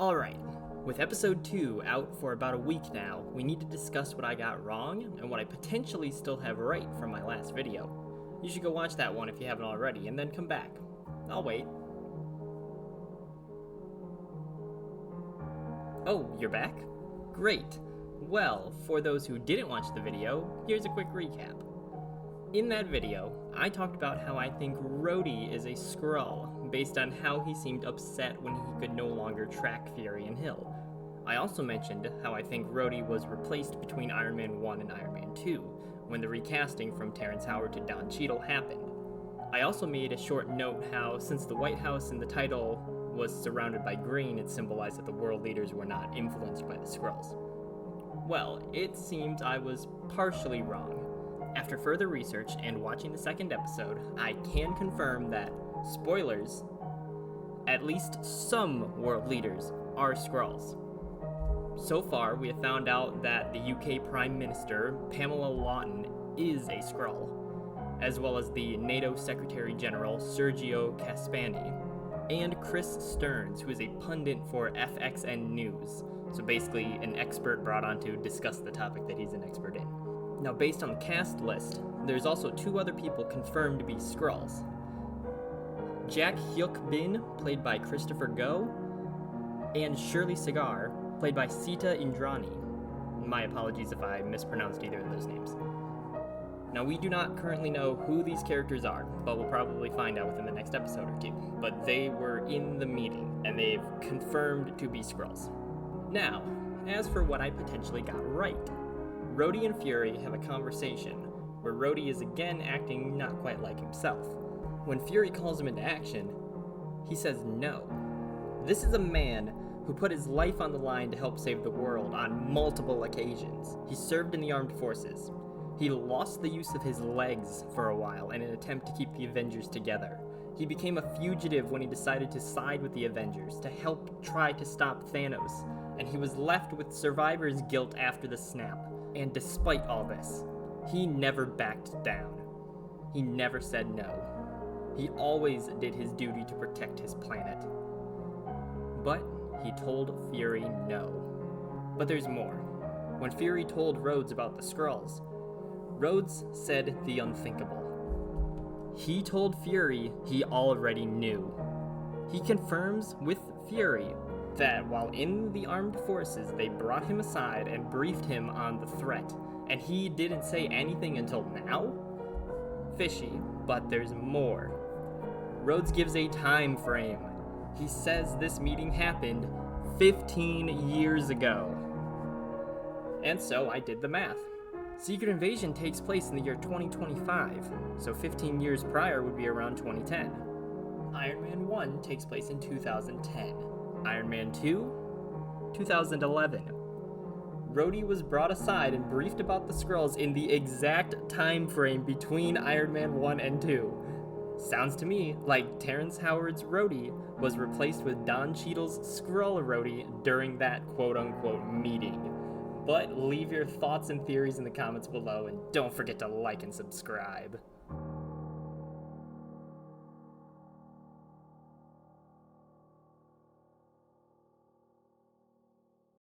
Alright, with episode 2 out for about a week now, we need to discuss what I got wrong and what I potentially still have right from my last video. You should go watch that one if you haven't already, and then come back. I'll wait. Oh, you're back? Great. Well, for those who didn't watch the video, here's a quick recap. In that video, I talked about how I think Rhodey is a Skrull, based on how he seemed upset when he could no longer track Fury and Hill. I also mentioned how I think Rhodey was replaced between Iron Man 1 and Iron Man 2, when the recasting from Terrence Howard to Don Cheadle happened. I also made a short note how, since the White House in the title was surrounded by green, it symbolized that the world leaders were not influenced by the Skrulls. Well, it seems I was partially wrong. After further research and watching the second episode, I can confirm that, spoilers, at least some world leaders are Skrulls. So far, we have found out that the UK Prime Minister, Pamela Lawton, is a Skrull, as well as the NATO Secretary General, Sergio Kaspani, and Chris Stearns, who is a pundit for FXN News, so basically an expert brought on to discuss the topic that he's an expert in. Now, based on the cast list, there's also 2 other people confirmed to be Skrulls. Jack Hyuk Bin, played by Christopher Go, and Shirley Segar, played by Sita Indrani. My apologies if I mispronounced either of those names. Now, we do not currently know who these characters are, but we'll probably find out within the next episode or 2. But they were in the meeting, and they've confirmed to be Skrulls. Now, as for what I potentially got right, Rhodey and Fury have a conversation where Rhodey is again acting not quite like himself. When Fury calls him into action, he says no. This is a man who put his life on the line to help save the world on multiple occasions. He served in the armed forces. He lost the use of his legs for a while in an attempt to keep the Avengers together. He became a fugitive when he decided to side with the Avengers to help try to stop Thanos, and he was left with survivor's guilt after the snap. And despite all this, he never backed down. He never said no. He always did his duty to protect his planet. But he told Fury no. But there's more. When Fury told Rhodes about the Skrulls, Rhodes said the unthinkable. He told Fury he already knew. He confirms with Fury that while in the armed forces, they brought him aside and briefed him on the threat, and he didn't say anything until now? Fishy, but there's more. Rhodes gives a time frame. He says this meeting happened 15 years ago. And so I did the math. Secret Invasion takes place in the year 2025, so 15 years prior would be around 2010. Iron Man 1 takes place in 2010. Iron Man 2, 2011. Rhodey was brought aside and briefed about the Skrulls in the exact time frame between Iron Man 1 and 2. Sounds to me like Terrence Howard's Rhodey was replaced with Don Cheadle's Skrull Rhodey during that quote-unquote meeting. But leave your thoughts and theories in the comments below, and don't forget to like and subscribe.